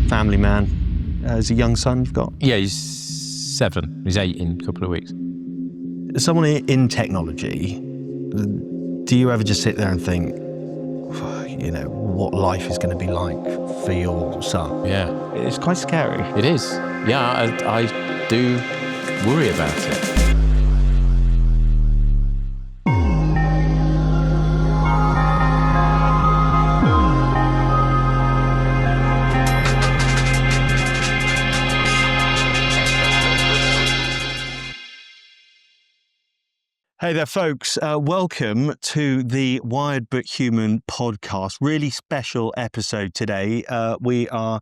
family man. As a young son you've got? Yeah, he's 7. He's 8 in a couple of weeks. As someone in technology, do you ever just sit there and think, what life is going to be like for your son? Yeah. It's quite scary. It is. Yeah, I do worry about it. Hey there, folks. Welcome to the Wired But Human podcast. Really special episode today. We are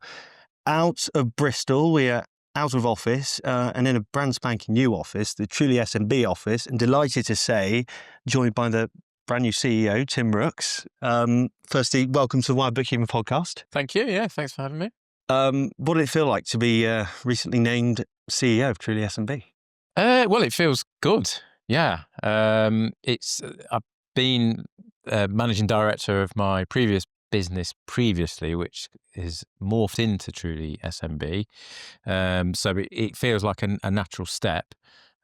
out of Bristol. We are out of office and in a brand spanking new office, the Truly SMB office, and delighted to say, joined by the brand new CEO, Tim Rooks. Firstly, welcome to the Wired But Human podcast. Thank you. Yeah, thanks for having me. What did it feel like to be recently named CEO of Truly SMB? Well, it feels good. Yeah, I've been managing director of my previous business previously, which is morphed into Truly SMB. So it feels like a natural step,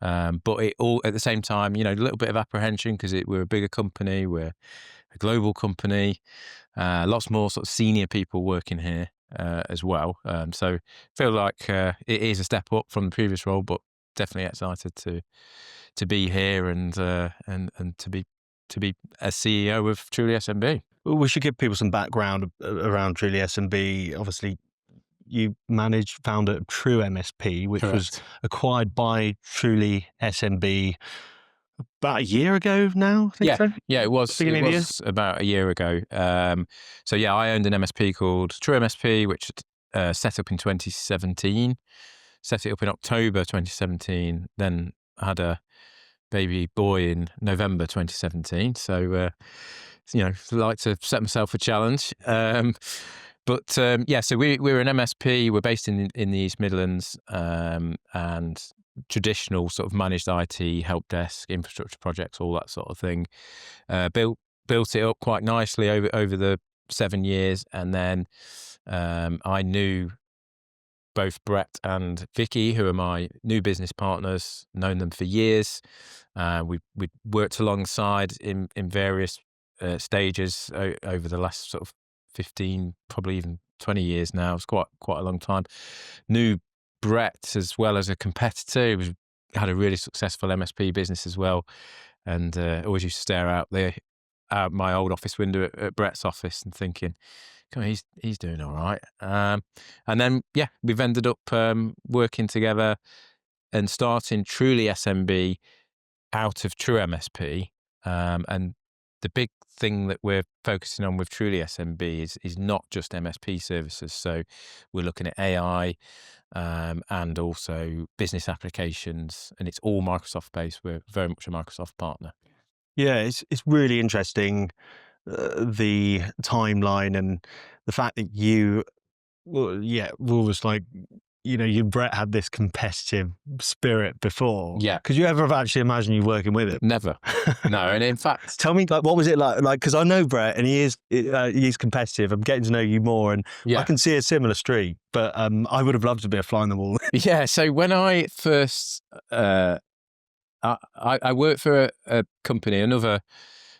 but it all at the same time, a little bit of apprehension because we're a bigger company, we're a global company, lots more sort of senior people working here as well. So I feel like it is a step up from the previous role, but definitely excited to be here and to be a CEO of Truly SMB. Well, we should give people some background around Truly SMB. Obviously, you founder of True MSP, which Correct. was acquired by Truly SMB about a year ago now, I think so? Yeah, it was about a year ago. So yeah, I owned an MSP called True MSP, which set up in 2017. Set it up in October 2017, then had a baby boy in November 2017. So, I like to set myself a challenge. So we're an MSP. We're based in the East Midlands, and traditional sort of managed IT, help desk, infrastructure projects, all that sort of thing. Built it up quite nicely over the 7 years, and then I knew both Brett and Vicky, who are my new business partners, known them for years. We worked alongside in various stages over the last sort of 15, probably even 20 years now. It's quite a long time. Knew Brett as well as a competitor. He had a really successful MSP business as well, and always used to stare out my old office window at Brett's office and thinking, come on, he's doing all right. And then, we've ended up working together and starting Truly SMB out of True MSP. And the big thing that we're focusing on with Truly SMB is not just MSP services. So we're looking at AI and also business applications, and it's all Microsoft based. We're very much a Microsoft partner. Yeah, it's really interesting, the timeline and the fact that you almost like, you and Brett had this competitive spirit before. Yeah. Could you ever have actually imagined you working with him? Never. No, and in fact, tell me, what was it like? Because I know Brett, and he's competitive. I'm getting to know you more, and I can see a similar streak. But I would have loved to be a fly on the wall. Yeah. So when I first, I worked for a company,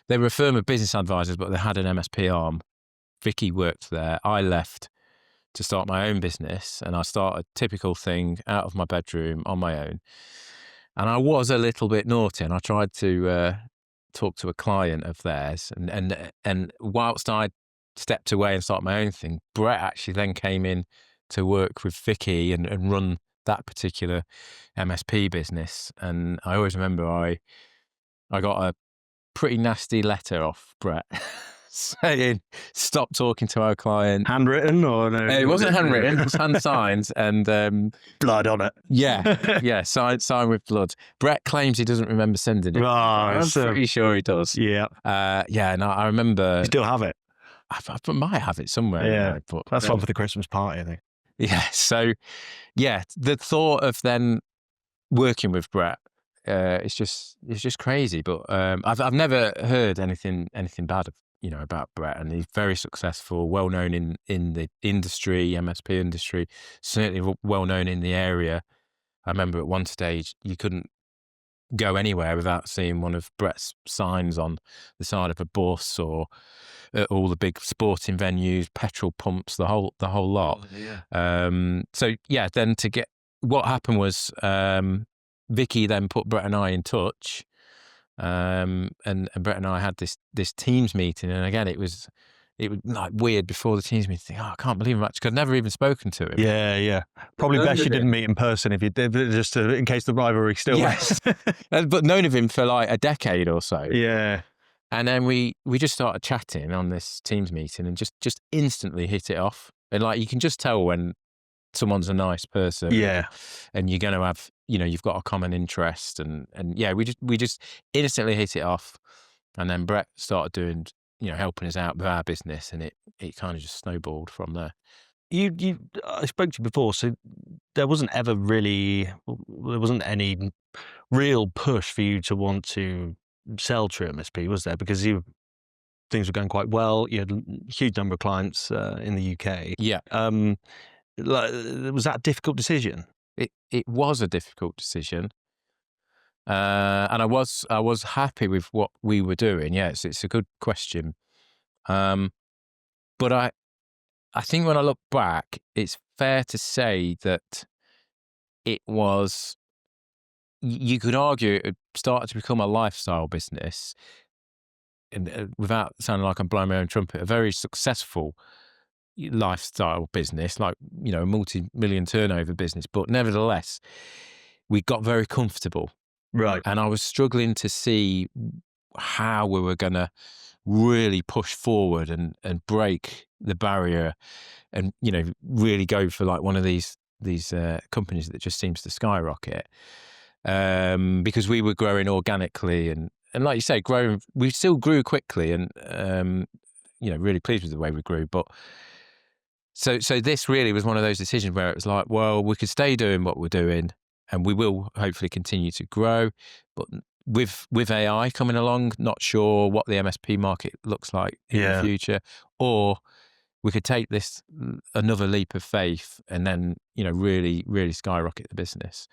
they were a firm of business advisors, but they had an MSP arm. Vicky worked there. I left to start my own business, and I started a typical thing out of my bedroom on my own. And I was a little bit naughty, and I tried to talk to a client of theirs. And whilst I stepped away and started my own thing, Brett actually then came in to work with Vicky and run that particular MSP business. And I always remember I got a pretty nasty letter off Brett saying, stop talking to our client. Handwritten or no? It wasn't handwritten, it was hand signed and blood on it. Yeah, signed with blood. Brett claims he doesn't remember sending it. Oh, I'm pretty sure he does. Yeah. And I remember. You still have it? I might have it somewhere. Yeah, but that's one for the Christmas party, I think. Yeah, so the thought of then working with Brett, it's just crazy. But I've never heard anything bad about Brett, and he's very successful, well known in the industry, MSP industry, certainly well known in the area. I remember at one stage you couldn't go anywhere without seeing one of Brett's signs on the side of a bus, or at all the big sporting venues, petrol pumps, the whole lot. So yeah, then what happened was Vicky then put Brett and I in touch, and Brett and I had this Teams meeting, and again it was like weird before the Teams meeting. Oh, I can't believe it, because I'd never even spoken to him. Yeah. Probably best you didn't meet in person if you did, just in case the rivalry still yes. But known of him for like a decade or so. Yeah. And then we just started chatting on this Teams meeting, and just instantly hit it off. And like, you can just tell when someone's a nice person. Yeah. And you're going to have, you've got a common interest, and yeah, we just instantly hit it off. And then Brett started doing, helping us out with our business, and it kind of just snowballed from there. I spoke to you before, so there wasn't any real push for you to want to sell True MSP, was there? Because things were going quite well. You had a huge number of clients in the UK. Yeah. Was that a difficult decision? It was a difficult decision, and I was happy with what we were doing. Yes, it's a good question, but I think when I look back, it's fair to say that it was. You could argue it started to become a lifestyle business, and without sounding like I'm blowing my own trumpet, a very successful lifestyle business, like, a multi-million turnover business. But nevertheless, we got very comfortable. Right. And I was struggling to see how we were going to really push forward and break the barrier, and, really go for like one of these companies that just seems to skyrocket. Because we were growing organically, and like you say, we still grew quickly, and, really pleased with the way we grew. But so this really was one of those decisions where it was like, well, we could stay doing what we're doing, and we will hopefully continue to grow. But with AI coming along, not sure what the MSP market looks like in the future, or we could take this another leap of faith and then, really, really skyrocket the business.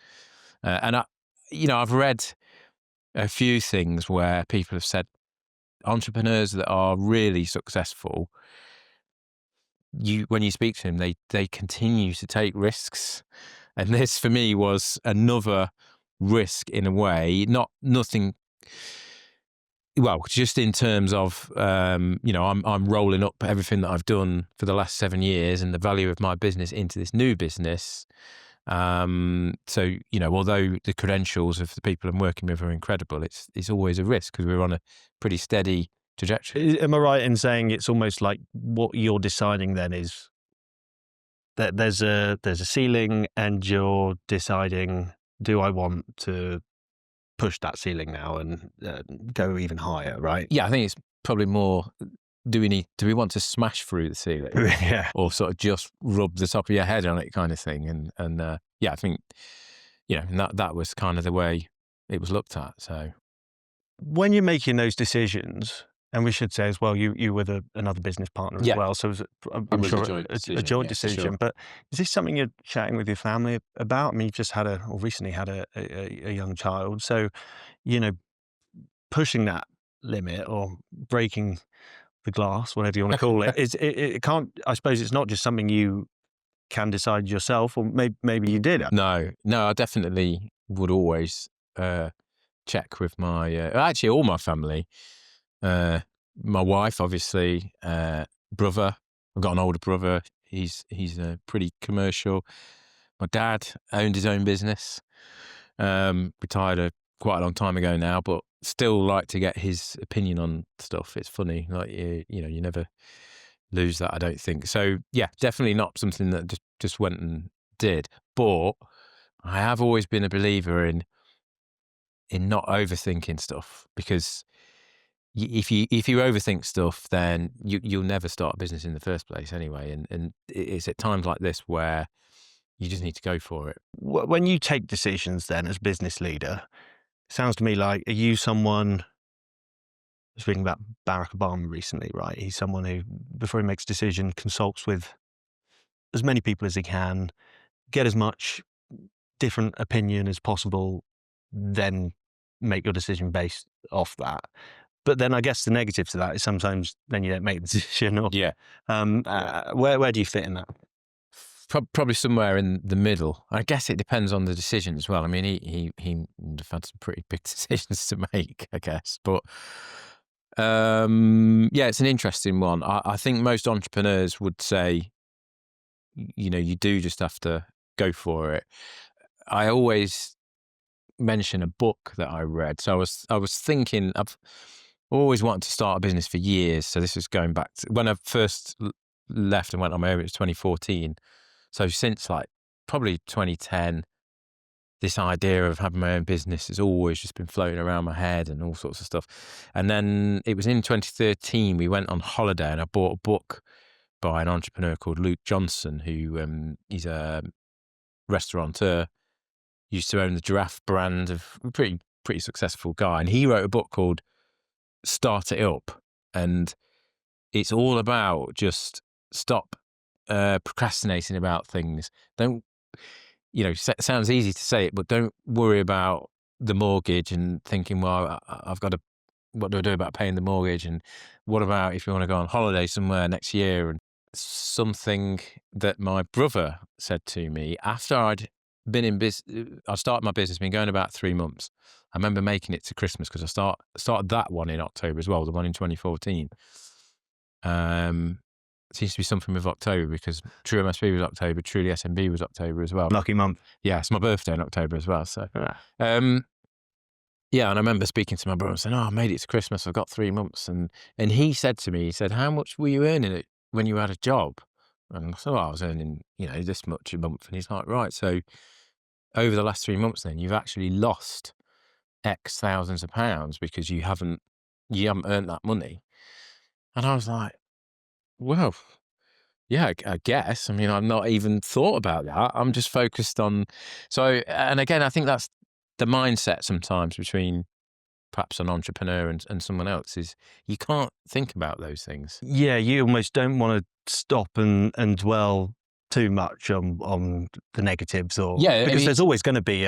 And I've read a few things where people have said entrepreneurs that are really successful, when you speak to them, they continue to take risks. And this for me was another risk in a way, nothing. Well, just in terms of, I'm rolling up everything that I've done for the last 7 years and the value of my business into this new business. So, although the credentials of the people I'm working with are incredible, it's always a risk because we're on a pretty steady trajectory. Am I right in saying it's almost like what you're deciding then is that there's a ceiling, and you're deciding, do I want to push that ceiling now and go even higher, right? Yeah, I think it's probably more, do we want to smash through the ceiling or sort of just rub the top of your head on it kind of thing? And I think, that was kind of the way it was looked at. So when you're making those decisions, and we should say as well, you were another business partner as well, so it was a joint decision. Sure. But is this something you're chatting with your family about? I mean, you've just recently had a young child, so pushing that limit or breaking the glass, whatever you want to call it, it can't. I suppose it's not just something you can decide yourself, or maybe you did. No, I definitely would always check with my actually all my family. My wife, obviously, brother. I've got an older brother. He's pretty commercial. My dad owned his own business. Retired quite a long time ago now, but still like to get his opinion on stuff. It's funny, like you never lose that, I don't think. So yeah, definitely not something that just went and did. But I have always been a believer in not overthinking stuff, because if you overthink stuff, then you'll never start a business in the first place anyway. And it's at times like this where you just need to go for it. When you take decisions then as business leader, it sounds to me like, are you someone speaking about Barack Obama recently, right? He's someone who, before he makes a decision, consults with as many people as he can, get as much different opinion as possible, then make your decision based off that. But then I guess the negative to that is sometimes then you don't make the decision. Or, Yeah. where do you fit in that? Probably somewhere in the middle. I guess it depends on the decision as well. I mean, he would have had some pretty big decisions to make, I guess. But yeah, it's an interesting one. I think most entrepreneurs would say, you do just have to go for it. I always mention a book that I read. So I was thinking, I've always wanted to start a business for years. So this was going back to when I first left and went on my own. It was 2014. So since like probably 2010, this idea of having my own business has always just been floating around my head and all sorts of stuff. And then it was in 2013, we went on holiday and I bought a book by an entrepreneur called Luke Johnson, who he's a restaurateur, used to own the Giraffe brand, of a pretty successful guy. And he wrote a book called Start It Up. And it's all about just stop procrastinating about things. Don't, sounds easy to say it, but don't worry about the mortgage and thinking, well, what do I do about paying the mortgage? And what about if you want to go on holiday somewhere next year? And something that my brother said to me after I'd been in business, I started my business, been going about 3 months. I remember making it to Christmas because I started that one in October as well, the one in 2014. It seems to be something with October because True MSP was October, Truly SMB was October as well. Lucky month. Yeah, it's my birthday in October as well. So, yeah, and I remember speaking to my brother and saying, I made it to Christmas, I've got 3 months. And he said to me, how much were you earning when you had a job? And I said, I was earning, this much a month. And he's like, right, so over the last 3 months then, you've actually lost X thousands of pounds because you haven't earned that money. And I was like, well, yeah, I guess. I mean, I've not even thought about that. I'm just focused on, and again, I think that's the mindset sometimes between perhaps an entrepreneur and someone else is you can't think about those things. Yeah, you almost don't want to stop and dwell too much on the negatives, because there's always going to be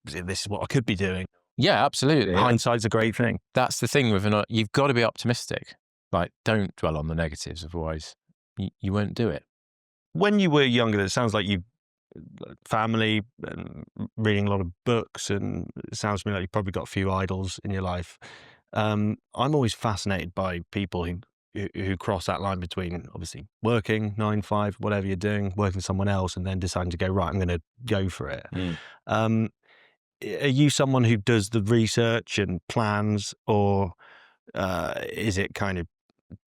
this is what I could be doing. Yeah, absolutely. Hindsight's a great thing. That's the thing you've got to be optimistic. Like, don't dwell on the negatives, otherwise you won't do it. When you were younger, it sounds like you family and reading a lot of books, and it sounds to me like you've probably got a few idols in your life. I'm always fascinated by people who cross that line between obviously working 9 to 5, whatever you're doing, working with someone else, and then deciding to go, right, I'm going to go for it. Are you someone who does the research and plans, or is it kind of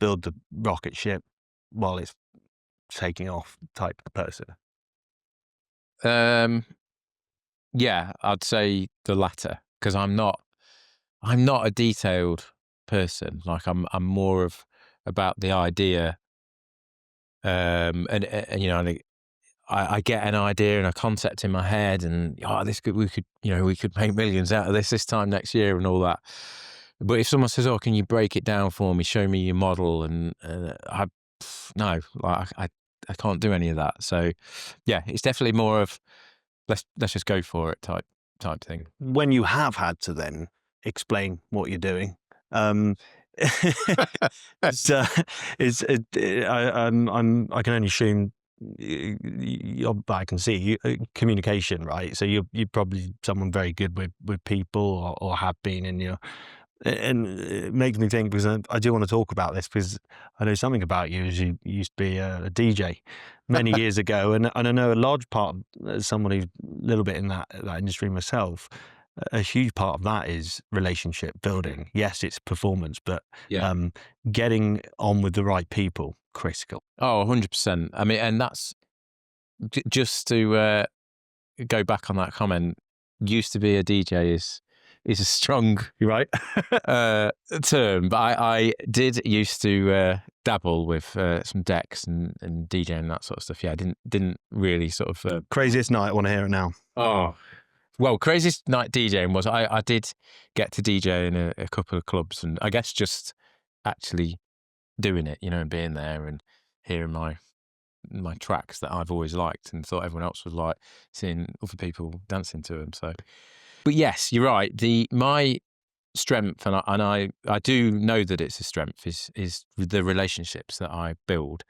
build the rocket ship while it's taking off type of person? Yeah, I'd say the latter, because I'm not a detailed person. Like I'm more about the idea. And I get an idea and a concept in my head, and we could make millions out of this time next year and all that. But if someone says, can you break it down for me, show me your model, and I can't do any of that. So yeah, it's definitely more of let's just go for it type thing. When you have had to then explain what you're doing, I can only assume, I can see communication, right? So you're probably someone very good with people, or have been in your. And it makes me think, because I do want to talk about this, because I know something about you, as you used to be a DJ many years ago, and I know a large part, as someone who's a little bit in that industry myself, a huge part of that is relationship building. Yes, it's performance, but getting on with the right people, critical. 100%. I mean, and that's just to go back on that comment. Used to be a DJ is a strong, you're right, term, but I did used to dabble with some decks and DJing and that sort of stuff. Yeah, I didn't really sort of craziest night. I want to hear it now. Well, craziest night DJing was I did get to DJ in a couple of clubs, and I guess just actually doing it, and being there and hearing my tracks that I've always liked and thought everyone else was like, seeing other people dancing to them. So, but yes, you're right. My strength, and I do know that it's a strength, is the relationships that I build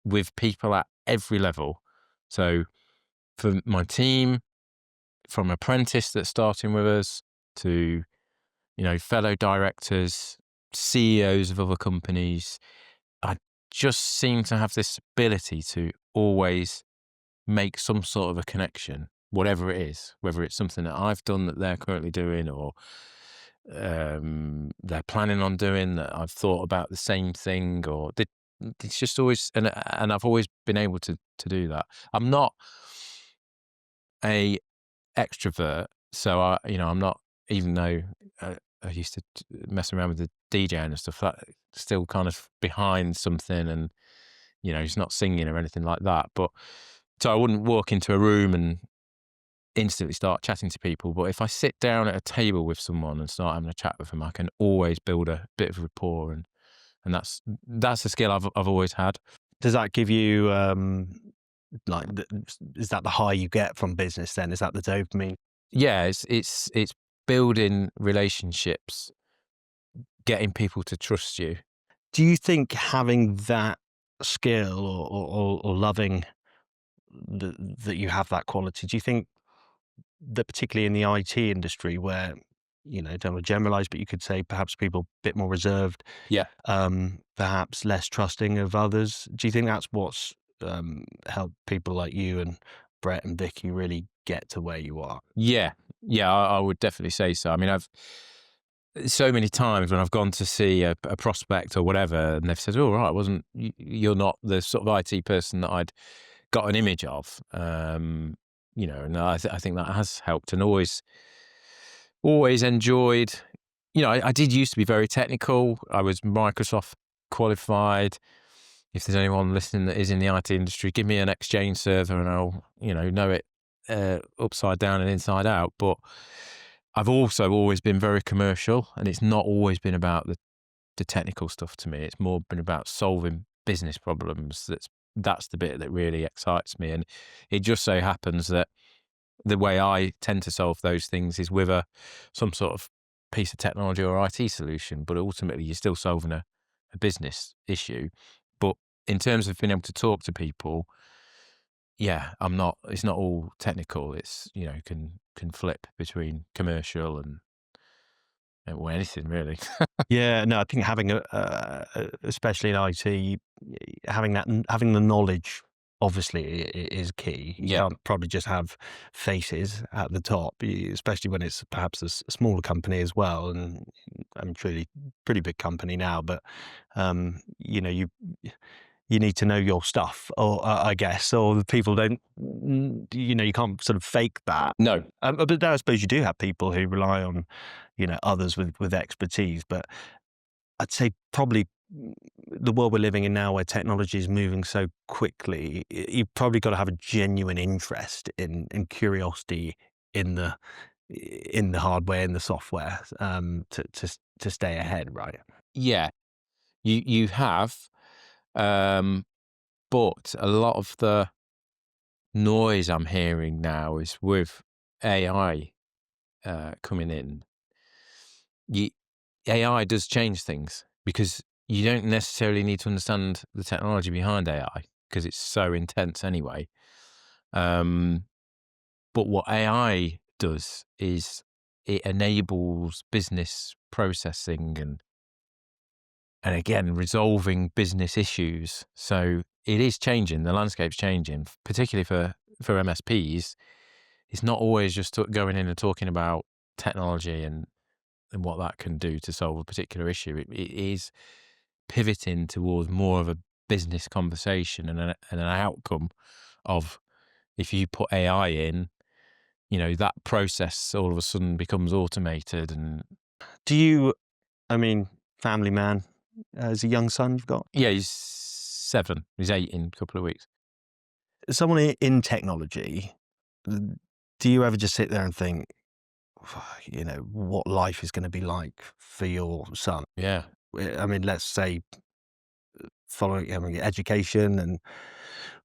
with people at every level. So for my team, from apprentice that's starting with us to, fellow directors, CEOs of other companies, I just seem to have this ability to always make some sort of a connection, whatever it is, whether it's something that I've done that they're currently doing, or they're planning on doing that I've thought about the same thing, or it's just always, and I've always been able to do that. I'm not a extrovert, so I'm not, even though I used to mess around with the DJing and stuff, that still kind of behind something, and he's not singing or anything like that. But so I wouldn't walk into a room and instantly start chatting to people. But if I sit down at a table with someone and start having a chat with them, I can always build a bit of rapport, and that's a skill I've always had. Does that give you like, is that the high you get from business then? Is that the dopamine? Yeah, it's building relationships, getting people to trust you. Do you think having that skill or loving that you have that quality, do you think that particularly in the IT industry where, don't want to generalize, but you could say perhaps people a bit more reserved, Yeah. perhaps less trusting of others, do you think that's what's helped people like you and Brett and Vicky really get to where you are? Yeah, I would definitely say so. I mean, I've so many times when I've gone to see a prospect or whatever, and they've said, "Oh, right, you're not the sort of IT person that I'd got an image of," and I think that has helped, and always enjoyed. I did used to be very technical. I was Microsoft qualified. If there's anyone listening that is in the IT industry, give me an Exchange server and I'll, know it upside down and inside out. But I've also always been very commercial, and it's not always been about the technical stuff to me. It's more been about solving business problems. That's the bit that really excites me. And it just so happens that the way I tend to solve those things is with some sort of piece of technology or IT solution, but ultimately you're still solving a business issue. But in terms of being able to talk to people, yeah, it's not all technical. It's, can flip between commercial and well, anything really. Yeah, no, I think having especially in IT, having the knowledge obviously is key. You Yeah. can't probably just have faces at the top, especially when it's perhaps a smaller company as well. And I'm truly pretty big company now, but you need to know your stuff, or I guess, or the people don't. You can't sort of fake that. No. But then I suppose you do have people who rely on, others with expertise. But I'd say probably the world we're living in now, where technology is moving so quickly, you've probably got to have a genuine interest and curiosity in the hardware, in the software, to stay ahead, right? Yeah, you have, but a lot of the noise I'm hearing now is with AI coming in. AI does change things because you don't necessarily need to understand the technology behind AI because it's so intense anyway. But what AI does is it enables business processing and again, resolving business issues. So it is changing. The landscape's changing, particularly for MSPs. It's not always just going in and talking about technology and what that can do to solve a particular issue. It is pivoting towards more of a business conversation and an outcome of, if you put AI in, that process all of a sudden becomes automated. And Do you? I mean, family man, as a young son you've got. yeah, he's 7. He's 8 in a couple of weeks. Someone in technology, Do you ever just sit there and think, what life is going to be like for your son? Yeah. I mean, let's say following, education and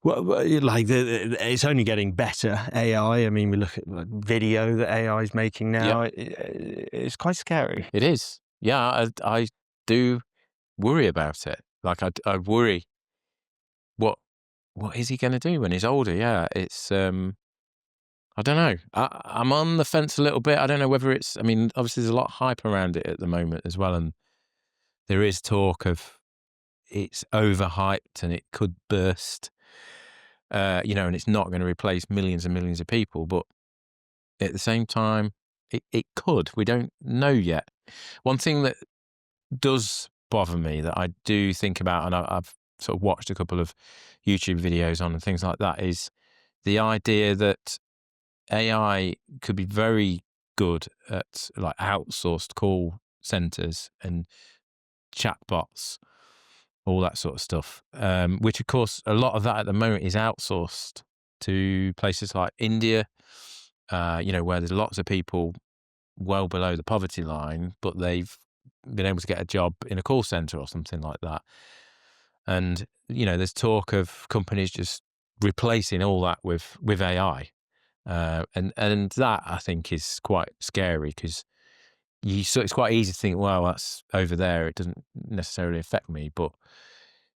it's only getting better. AI. I mean, we look at video that AI is making Yep. now. It's quite scary. It is. Yeah. I do worry about it. Like I worry what is he going to do when he's older? Yeah. It's, I don't know. I'm on the fence a little bit. I don't know whether it's, I mean, obviously there's a lot of hype around it at the moment as well. And there is talk of it's overhyped and it could burst, and it's not going to replace millions and millions of people. But at the same time, it could. We don't know yet. One thing that does bother me that I do think about, and I've sort of watched a couple of YouTube videos on and things like that, is the idea that AI could be very good at like outsourced call centers and chatbots, all that sort of stuff. Which of course, a lot of that at the moment is outsourced to places like India, where there's lots of people well below the poverty line, but they've been able to get a job in a call center or something like that. And, there's talk of companies just replacing all that with AI. And that I think is quite scary because it's quite easy to think, well, that's over there. It doesn't necessarily affect me, but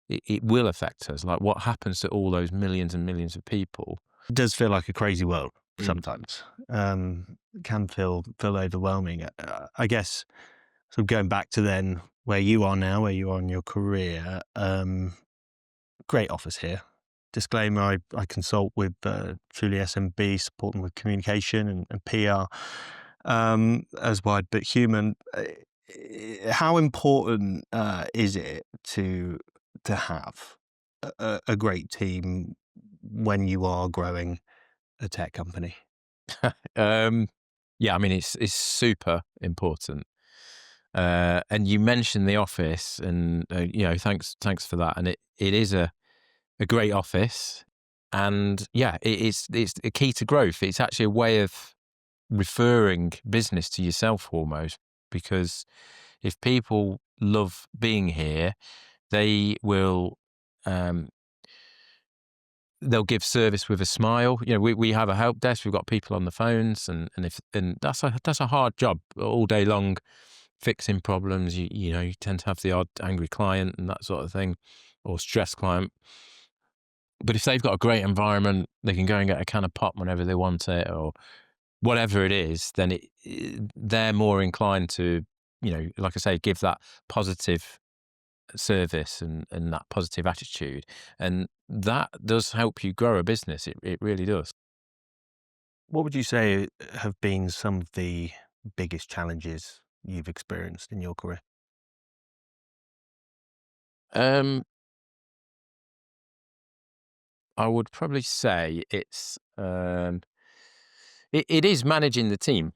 it will affect us. Like what happens to all those millions and millions of people? It does feel like a crazy world sometimes. It can feel overwhelming. I guess sort of going back to then where you are now, where you are in your career, great office here. Disclaimer, I consult with Truly SMB, support them with communication and PR as Wide But Human. How important is it to have a great team when you are growing a tech company? Yeah, I mean, it's super important. And you mentioned the office, and thanks for that. And it is a great office, and yeah, it's a key to growth. It's actually a way of referring business to yourself almost, because if people love being here, they will. They'll give service with a smile. We have a help desk. We've got people on the phones, and that's a hard job all day long, fixing problems. You tend to have the odd angry client and that sort of thing, or stressed client. But if they've got a great environment, they can go and get a can of pop whenever they want it, or whatever it is. Then they're more inclined to, like I say, give that positive service and that positive attitude, and that does help you grow a business. It really does. What would you say have been some of the biggest challenges you've experienced in your career? I would probably say it is managing the team.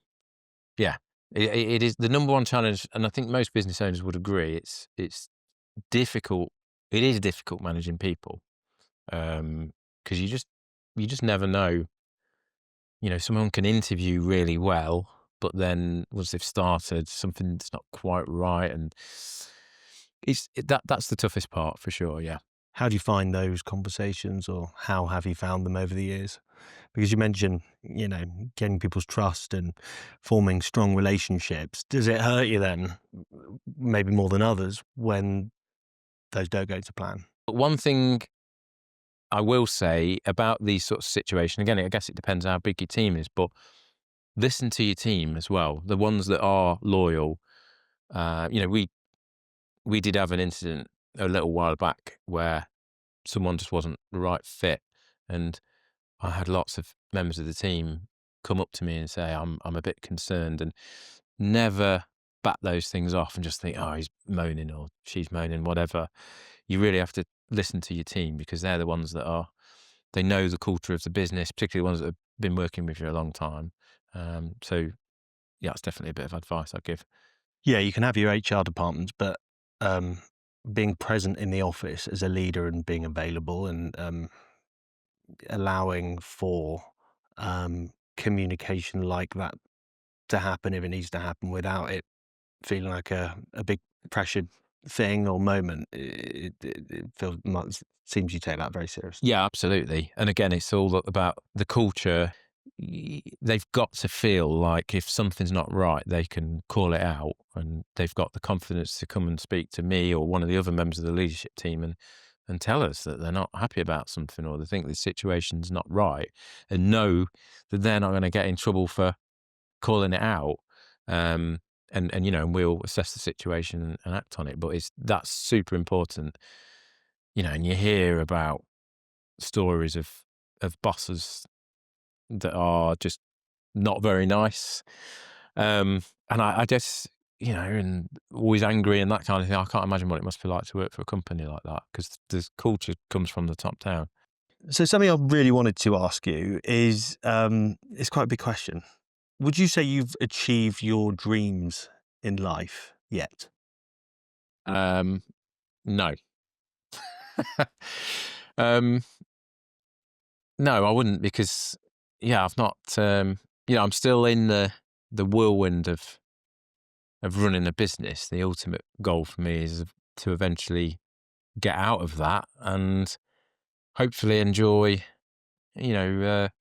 Yeah, it is the number one challenge, and I think most business owners would agree. It's difficult. It is difficult managing people, because you just never know. Someone can interview really well, but then once they've started, something's not quite right, and that's the toughest part for sure. Yeah. How do you find those conversations, or how have you found them over the years? Because you mentioned, getting people's trust and forming strong relationships. Does it hurt you then, maybe more than others, when those don't go to plan? But one thing I will say about these sorts of situations, again, I guess it depends how big your team is, but listen to your team as well. The ones that are loyal. We did have an incident a little while back where someone just wasn't the right fit, and I had lots of members of the team come up to me and say, I'm a bit concerned, and never bat those things off and just think, oh, he's moaning or she's moaning, whatever. You really have to listen to your team, because they're the ones that they know the culture of the business, particularly the ones that have been working with you a long time. So yeah, it's definitely a bit of advice I'd give. Yeah, you can have your HR departments, but being present in the office as a leader and being available and allowing for communication like that to happen if it needs to happen without it feeling like a big pressured thing or moment? It feels seems you take that very seriously. Yeah, absolutely. And again, it's all about the culture. They've got to feel like if something's not right, they can call it out, and they've got the confidence to come and speak to me or one of the other members of the leadership team and tell us that they're not happy about something or they think the situation's not right, and know that they're not going to get in trouble for calling it out. And and we'll assess the situation and act on it. But that's super important, and you hear about stories of bosses that are just not very nice. And I guess, and always angry and that kind of thing. I can't imagine what it must be like to work for a company like that, because the culture comes from the top down. So something I really wanted to ask you is, it's quite a big question. Would you say you've achieved your dreams in life yet? No. um, no, I wouldn't, because I've not. I'm still in the whirlwind of running a business. The ultimate goal for me is to eventually get out of that and hopefully enjoy, what's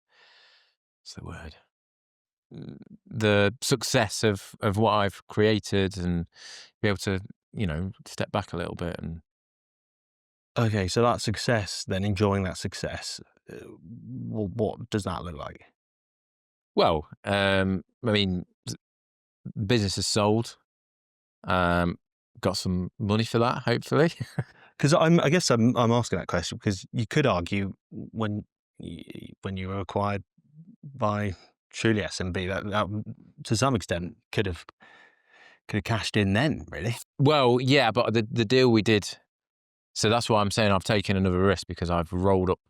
the word? The success of what I've created, and be able to, step back a little bit. And Okay, so that success, then enjoying that success, what does that look like? well, I mean, business is sold. Got some money for that, hopefully. Because I guess I'm asking that question because you could argue when you were acquired by Truly SMB that to some extent could have cashed in then, really. Well, yeah, but the deal we did. So that's why I'm saying I've taken another risk, because I've rolled up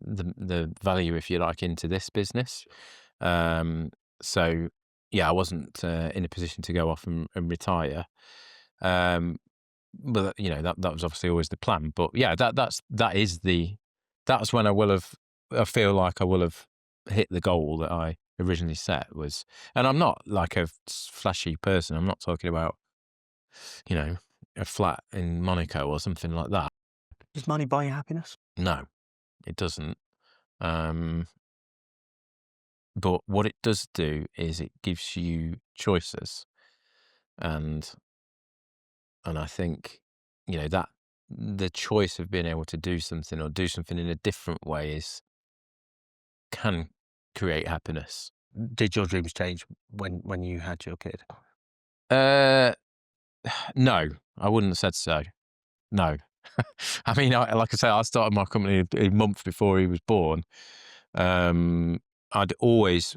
the value, if you like, into this business. So yeah, I wasn't in a position to go off and retire. But that was obviously always the plan. But yeah, that's when I feel like I will have hit the goal that I originally set was. And I'm not like a flashy person. I'm not talking about, a flat in Monaco or something like that. Does money buy you happiness? No, it doesn't. But what it does do is it gives you choices, and I think, that the choice of being able to do something or do something in a different way can create happiness. Did your dreams change when you had your kid? Uh, no, I wouldn't have said so. No. I mean, like I say, I started my company a month before he was born. I'd always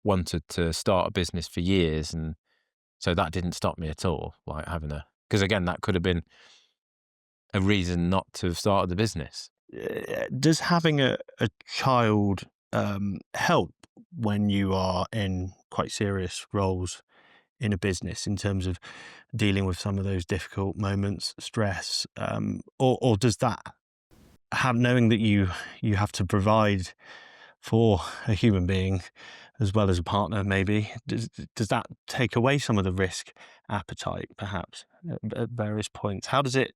wanted to start a business for years, and so that didn't stop me at all. Like because again, that could have been a reason not to have started the business. Does having a child help when you are in quite serious roles in a business in terms of dealing with some of those difficult moments, stress, or does that knowing that you have to provide for a human being as well as a partner, maybe does that take away some of the risk appetite, perhaps at various points? How does it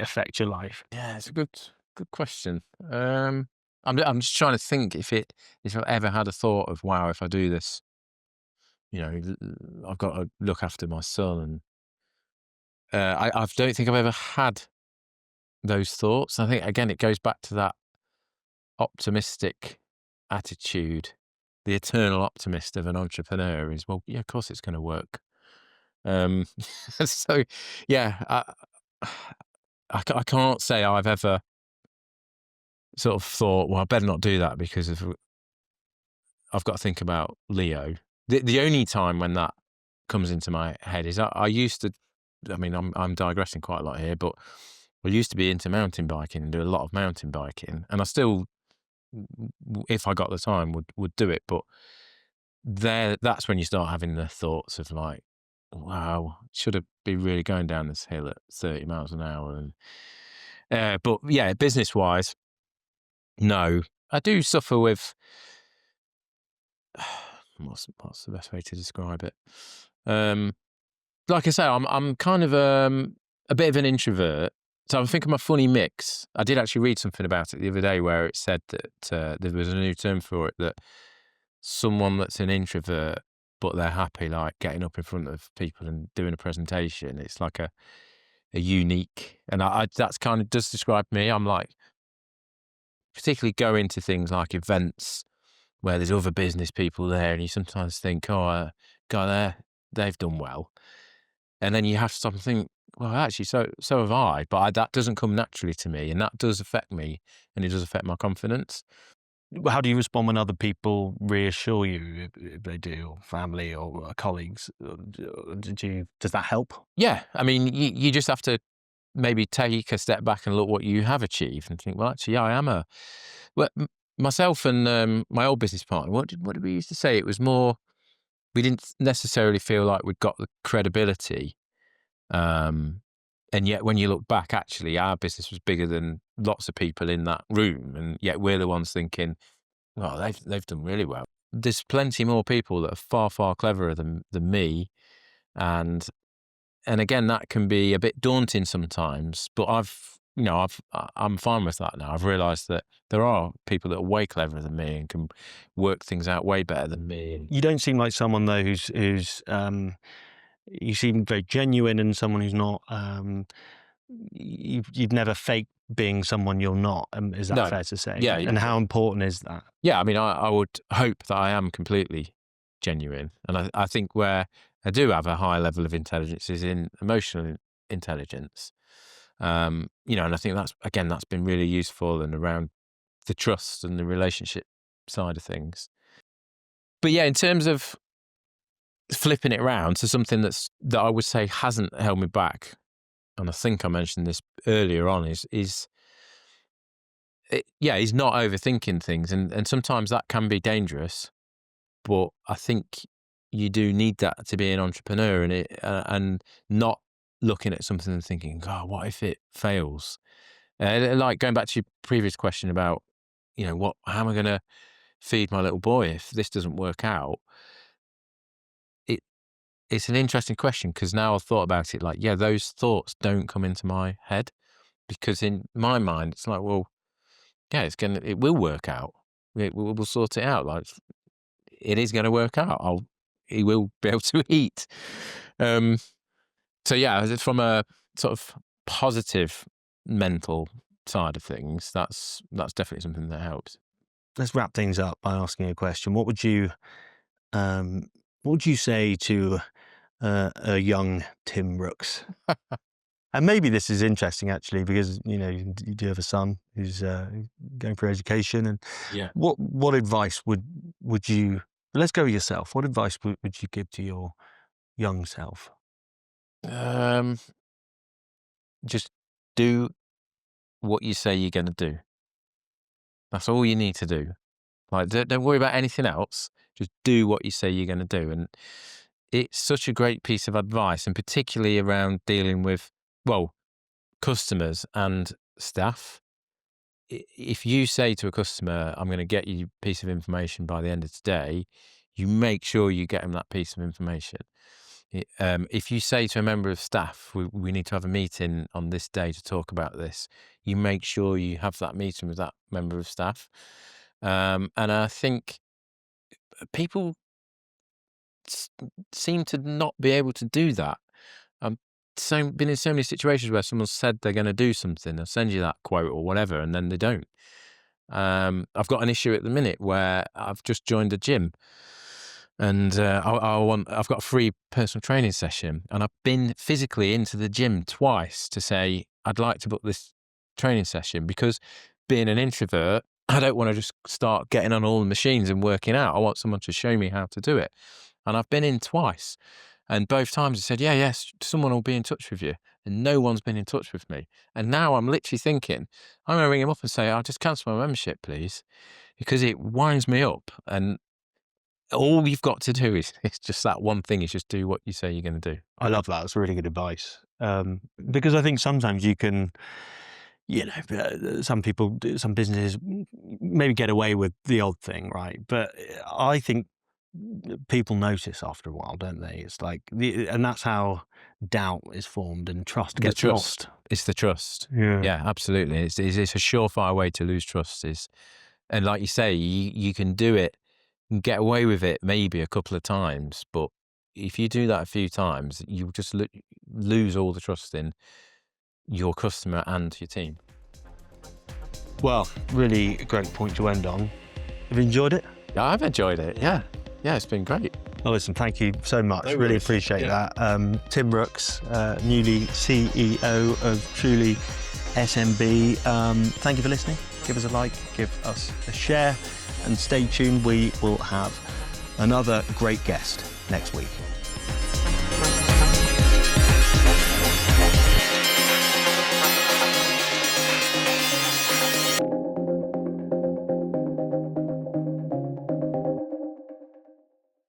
affect your life? Yeah, it's a good question. I'm just trying to think if I've ever had a thought of, wow, if I do this, I've got to look after my son, and I don't think I've ever had those thoughts. I think again it goes back to that optimistic attitude. The eternal optimist of an entrepreneur is, well, yeah, of course it's going to work. So yeah, I can't say I've ever sort of thought, well, I better not do that because I've got to think about Leo. The only time when that comes into my head is I used to. I mean, I'm digressing quite a lot here, but I used to be into mountain biking and do a lot of mountain biking, and I still, if I got the time, would do it. But that's when you start having the thoughts of like, wow, should I be really going down this hill at 30 miles an hour? And but yeah, business wise, no, I do suffer with what's the best way to describe it? Like I say, I'm kind of a bit of an introvert. So I think I'm a funny mix. I did actually read something about it the other day where it said that there was a new term for it, that someone that's an introvert but they're happy like getting up in front of people and doing a presentation. It's like a unique, and I that's kind of does describe me. I'm like, particularly going to things like events where there's other business people there, and you sometimes think, oh, God, they've done well. And then you have to stop and think, well, actually, so have I, but that doesn't come naturally to me, and that does affect me, and it does affect my confidence. How do you respond when other people reassure you, if they do, or family or colleagues? Does that help? Yeah, I mean, you just have to maybe take a step back and look what you have achieved and think, well, actually, yeah, I am well, myself and my old business partner, what did we used to say? It was more, we didn't necessarily feel like we'd got the credibility. And yet when you look back, actually, our business was bigger than lots of people in that room. And yet we're the ones thinking, well, they've done really well. There's plenty more people that are far, far cleverer than me. And again, that can be a bit daunting sometimes, but I'm fine with that now. I've realised that there are people that are way cleverer than me and can work things out way better than me. You don't seem like someone though who's you seem very genuine and someone who's not. You've never faked being someone you're not. Is that No. fair to say? Yeah. And how important is that? Yeah, I mean, I would hope that I am completely genuine. And I think where I do have a high level of intelligence is in emotional intelligence. And I think that's been really useful and around the trust and the relationship side of things. But yeah, in terms of flipping it around to something that I would say hasn't held me back, and I think I mentioned this earlier on, is not overthinking things, and sometimes that can be dangerous. But I think you do need that to be an entrepreneur, and not looking at something and thinking, God, what if it fails? Like going back to your previous question about, how am I going to feed my little boy if this doesn't work out? It's an interesting question, because now I've thought about it, like, yeah, those thoughts don't come into my head, because in my mind, it's like, well, yeah, it will work out. We'll sort it out. Like, it is going to work out. He will be able to eat. So yeah, from a sort of positive mental side of things, that's definitely something that helps. Let's wrap things up by asking a question. What would you say to a young Tim Rooks? And maybe this is interesting actually, because you do have a son who's going for education, and Yeah. What advice would you? Let's go with yourself. What advice would you give to your young self? Just do what you say you're going to do. That's all you need to do. Like, don't worry about anything else. Just do what you say you're going to do. And it's such a great piece of advice, and particularly around dealing with, customers and staff. If you say to a customer, I'm going to get you a piece of information by the end of today, you make sure you get them that piece of information. If you say to a member of staff, we need to have a meeting on this day to talk about this, you make sure you have that meeting with that member of staff. And I think people seem to not be able to do that. I've been in so many situations where someone said they're going to do something, they'll send you that quote or whatever, and then they don't. I've got an issue at the minute where I've just joined a gym, and I've got a free personal training session, and I've been physically into the gym twice to say I'd like to book this training session, because being an introvert, I don't want to just start getting on all the machines and working out. I want someone to show me how to do it. And I've been in twice, and both times I said, yes, someone will be in touch with you. And no one's been in touch with me. And now I'm literally thinking, I'm going to ring him up and say, I'll just cancel my membership, please, because it winds me up. And all you've got to do is just that one thing, is just do what you say you're going to do. I love that. That's really good advice. Because I think sometimes you can, some people, some businesses maybe get away with the odd thing, right? But I think people notice after a while, don't they? It's like, and that's how doubt is formed and trust The gets trust. lost. It's the trust. Yeah. Yeah, absolutely. It's a surefire way to lose trust. And like you say, you can do it and get away with it maybe a couple of times, but if you do that a few times, you just lose all the trust in your customer and your team. Well, really great point to end on. Have you enjoyed it? Yeah, I've enjoyed it. Yeah, it's been great. Well, listen, thank you so much. No Really worries. appreciate that. Tim Rooks, newly CEO of Truly SMB. Thank you for listening. Give us a like, give us a share, and stay tuned. We will have another great guest next week.